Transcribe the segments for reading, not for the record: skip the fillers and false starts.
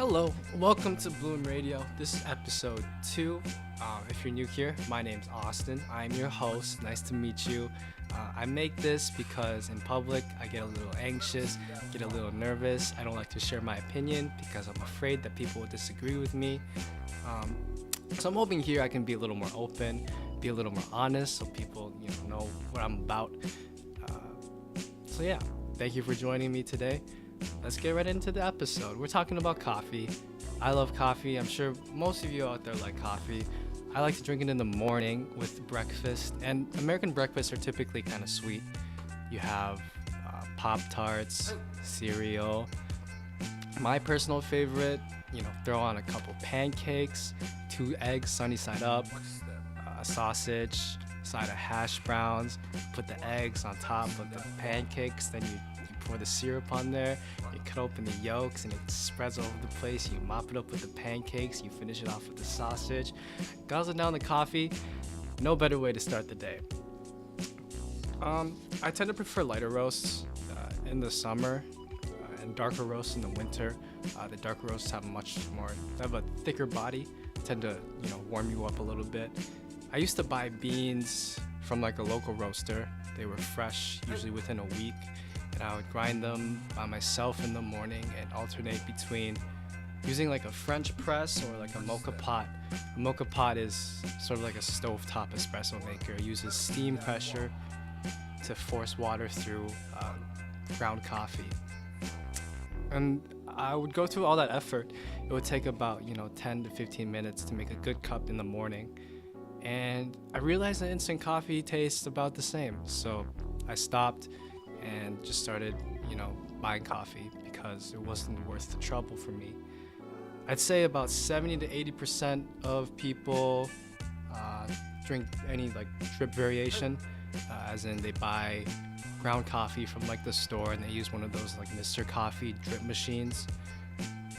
Hello, welcome to BloomRadio. This is episode 2. If you're new here, my name's Austin. I'm your host. Nice to meet you. I make this because in public I get a little anxious, get a little nervous. I don't like to share my opinion because I'm afraid that people will disagree with me. So I'm hoping here I can be a little more open, be a little more honest, so people know what I'm about. So yeah, thank you for joining me today. Let's get right into the episode. We're talking about coffee. I love coffee. I'm sure most of you out there like coffee. I like to drink it in the morning with breakfast, and American breakfasts are typically kind of sweet. You have Pop-Tarts, cereal. My personal favorite, throw on a couple pancakes, 2 eggs sunny side up, a sausage, side of hash browns, put the eggs on top of the pancakes, then you pour the syrup on there, you cut open the yolks and it spreads all over the place, you mop it up with the pancakes, you finish it off with the sausage, guzzle down the coffee. No better way to start the day. I tend to prefer lighter roasts in the summer and darker roasts in the winter. The darker roasts have a thicker body, tend to warm you up a little bit. I used to buy beans from like a local roaster. They were fresh, usually within a week. And I would grind them by myself in the morning and alternate between using like a French press or like a mocha pot. A mocha pot is sort of like a stovetop espresso maker. It uses steam pressure to force water through ground coffee. And I would go through all that effort. It would take about 10 to 15 minutes to make a good cup in the morning. And I realized that instant coffee tastes about the same. So I stopped and just started, buying coffee because it wasn't worth the trouble for me. I'd say about 70 to 80% of people drink any like drip variation, as in they buy ground coffee from like the store and they use one of those like Mr. Coffee drip machines.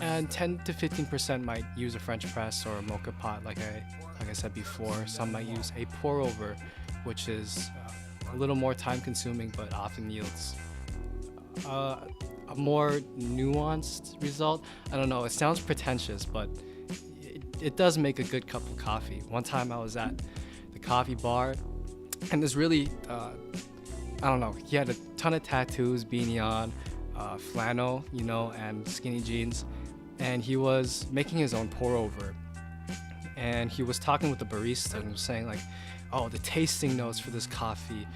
And 10 to 15% might use a French press or a mocha pot, like I said before. Some might use a pour over, which is a little more time consuming but often yields a more nuanced result. I don't know, it sounds pretentious, but it does make a good cup of coffee. One time I was at the coffee bar and this really he had a ton of tattoos, beanie on, flannel, and skinny jeans, and he was making his own pour over, and he was talking with the barista and was saying like, oh, the tasting notes for this coffee,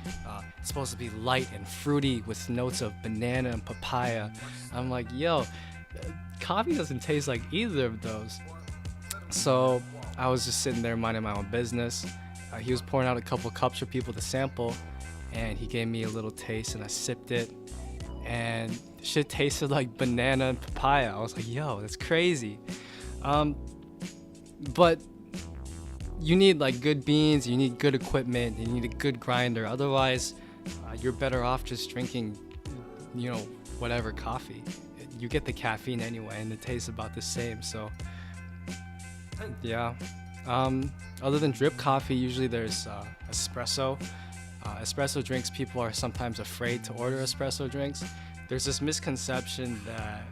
it's supposed to be light and fruity with notes of banana and papaya. I'm like, yo, coffee doesn't taste like either of those. So I was just sitting there minding my own business. He was pouring out a couple cups for people to sample, and he gave me a little taste, and I sipped it, and shit tasted like banana and papaya. I was like, yo, that's crazy. But you need like good beans, you need good equipment, you need a good grinder. Otherwise, you're better off just drinking, whatever coffee. You get the caffeine anyway, and it tastes about the same. So, yeah. Other than drip coffee, usually there's espresso. Espresso drinks, people are sometimes afraid to order espresso drinks. There's this misconception that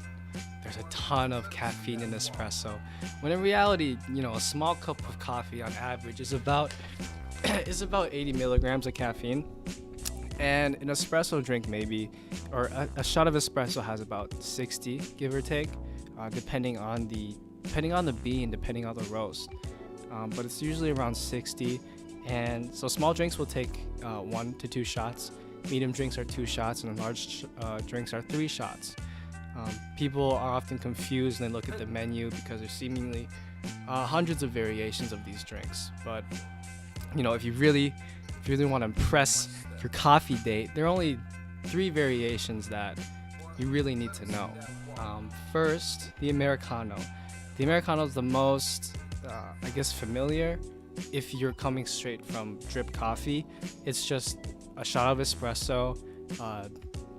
there's a ton of caffeine in espresso, when in reality, a small cup of coffee on average is about 80 milligrams of caffeine, and an espresso drink a shot of espresso has about 60, give or take, depending on the bean, depending on the roast, but it's usually around 60. And so small drinks will take 1 to 2 shots, medium drinks are 2 shots, and large drinks are 3 shots. People are often confused when they look at the menu because there's seemingly hundreds of variations of these drinks. But if you really want to impress your coffee date, there are only 3 variations that you really need to know. First, the Americano. The Americano is the most, familiar. If you're coming straight from drip coffee, it's just a shot of espresso,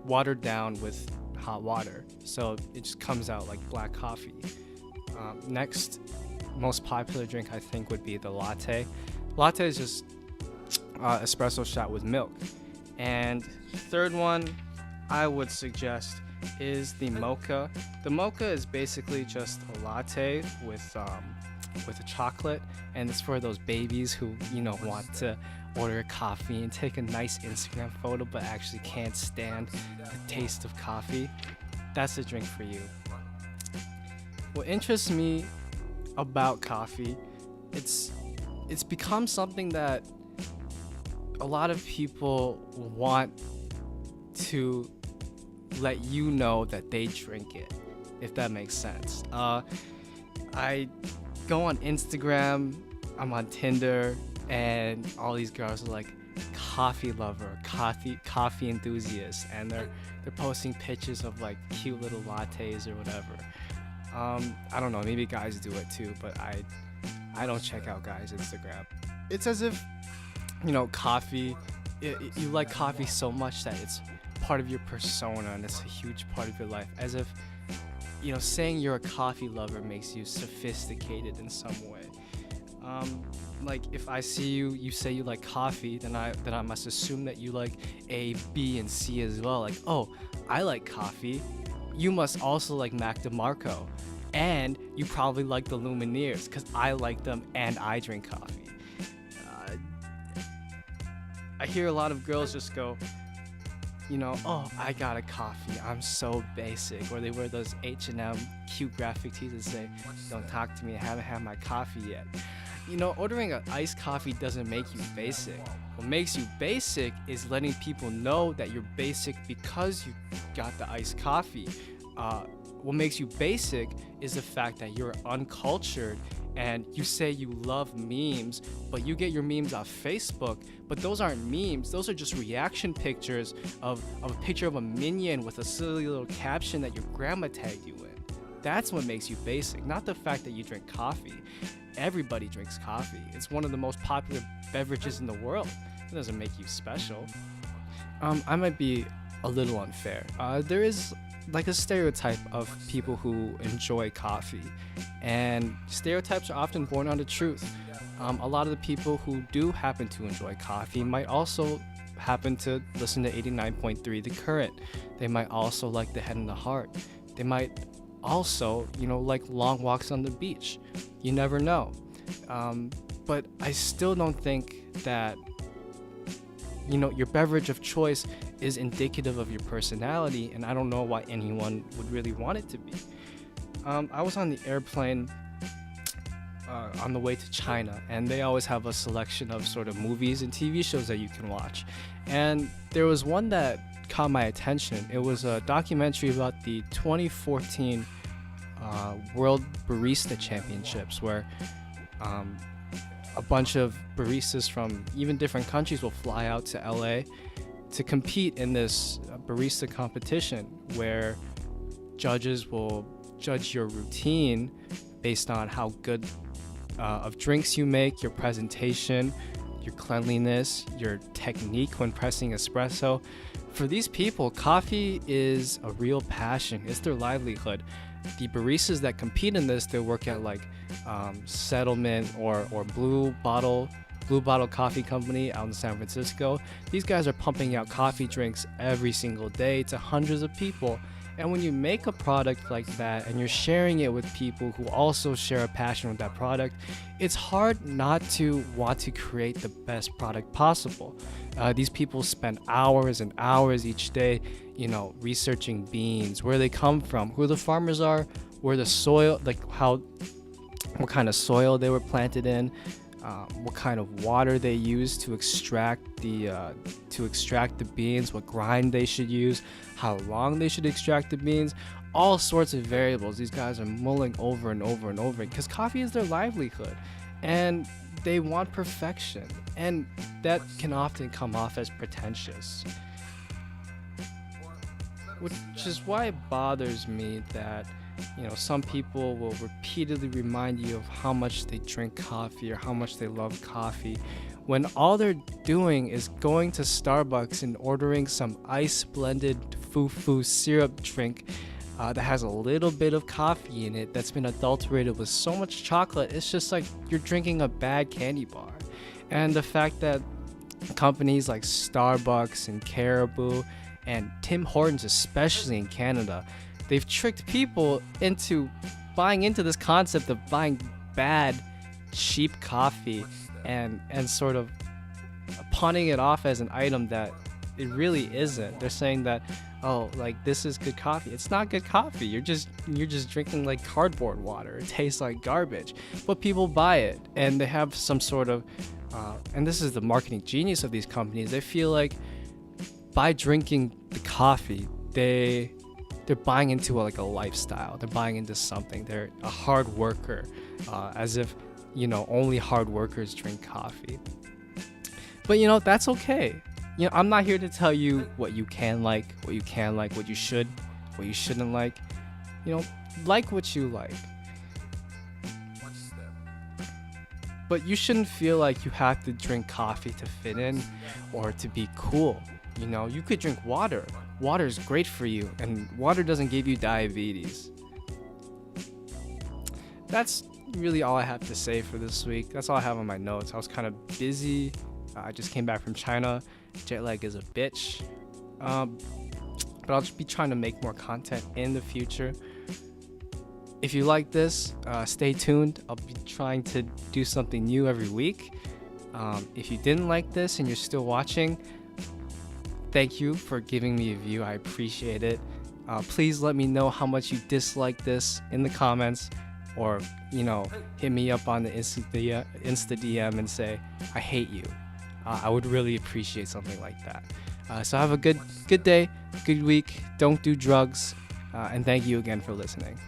watered down with hot water, so it just comes out like black coffee. Next, most popular drink I think would be the latte. Latte is just espresso shot with milk. And third one, I would suggest is the mocha. The mocha is basically just a latte with a chocolate, and it's for those babies who want to order a coffee and take a nice Instagram photo but actually can't stand the taste of coffee. That's a drink for you. What interests me about coffee, it's become something that a lot of people want to let you know that they drink it, if that makes sense. I go on Instagram, I'm on Tinder, and all these girls are like coffee lover, coffee enthusiast, and they're posting pictures of like cute little lattes or whatever. I don't know, maybe guys do it too, but I don't check out guys' Instagram. It's as if, coffee, you like coffee so much that it's part of your persona and it's a huge part of your life. As if, saying you're a coffee lover makes you sophisticated in some way. Like if I see you say you like coffee, then I must assume that you like A, B, and C as well. Like, oh, I like coffee. You must also like Mac DeMarco, and you probably like the Lumineers because I like them and I drink coffee. I hear a lot of girls just go, oh, I got a coffee, I'm so basic. Or they wear those H&M cute graphic tees that say, don't talk to me, I haven't had my coffee yet. Ordering an iced coffee doesn't make you basic. What makes you basic is letting people know that you're basic because you got the iced coffee. What makes you basic is the fact that you're uncultured and you say you love memes, but you get your memes off Facebook, but those aren't memes, those are just reaction pictures of a picture of a minion with a silly little caption that your grandma tagged you in. That's what makes you basic, not the fact that you drink coffee. Everybody drinks coffee. It's one of the most popular beverages in the world. It doesn't make you special. I might be a little unfair. There is like a stereotype of people who enjoy coffee, and stereotypes are often born out of truth. A lot of the people who do happen to enjoy coffee might also happen to listen to 89.3 The Current. They might also like The Head and the Heart. They might also, like long walks on the beach. You never know. But I still don't think that, your beverage of choice is indicative of your personality, and I don't know why anyone would really want it to be. I was on the airplane on the way to China, and they always have a selection of sort of movies and TV shows that you can watch. And there was one that caught my attention. It was a documentary about the 2014 World Barista Championships, where a bunch of baristas from even different countries will fly out to LA to compete in this barista competition, where judges will judge your routine based on how good of drinks you make, your presentation, your cleanliness, your technique when pressing espresso. For these people, coffee is a real passion. It's their livelihood. The baristas that compete in this, they work at like Settlement or Blue Bottle Coffee Company out in San Francisco. These guys are pumping out coffee drinks every single day to hundreds of people. And when you make a product like that and you're sharing it with people who also share a passion with that product, it's hard not to want to create the best product possible. These people spend hours and hours each day, researching beans, where they come from, who the farmers are, where the soil, what kind of soil they were planted in, what kind of water they use to extract the beans, what grind they should use, how long they should extract the beans, all sorts of variables these guys are mulling over and over and over, because coffee is their livelihood and they want perfection, and that can often come off as pretentious, which is why it bothers me that some people will repeatedly remind you of how much they drink coffee or how much they love coffee, when all they're doing is going to Starbucks and ordering some ice blended foo-foo syrup drink that has a little bit of coffee in it that's been adulterated with so much chocolate. It's just like you're drinking a bad candy bar. And the fact that companies like Starbucks and Caribou And Tim Hortons, especially in Canada, they've tricked people into buying into this concept of buying bad, cheap coffee and sort of pawning it off as an item that it really isn't. They're saying that, oh, like, this is good coffee. It's not good coffee. You're just drinking like cardboard water. It tastes like garbage. But people buy it, and they have some sort of and this is the marketing genius of these companies. They feel like by drinking the coffee, they're buying into like a lifestyle. They're buying into something. They're a hard worker, as if, you know, only hard workers drink coffee. But, you know, that's okay. You know, I'm not here to tell you what you can like, what you can like, what you should, what you shouldn't like. You know, like what you like. But you shouldn't feel like you have to drink coffee to fit in or to be cool. You know, you could drink water. Water is great for you, and water doesn't give you diabetes. That's really all I have to say for this week. That's all I have on my notes. I was kind of busy. I just came back from China. Jet lag is a bitch. But I'll just be trying to make more content in the future. If you like this, stay tuned. I'll be trying to do something new every week. If you didn't like this and you're still watching, thank you for giving me a view. I appreciate it. Please let me know how much you dislike this in the comments, or, you know, hit me up on the Insta DM and say, I hate you. I would really appreciate something like that. So have a good day, good week. Don't do drugs. And thank you again for listening.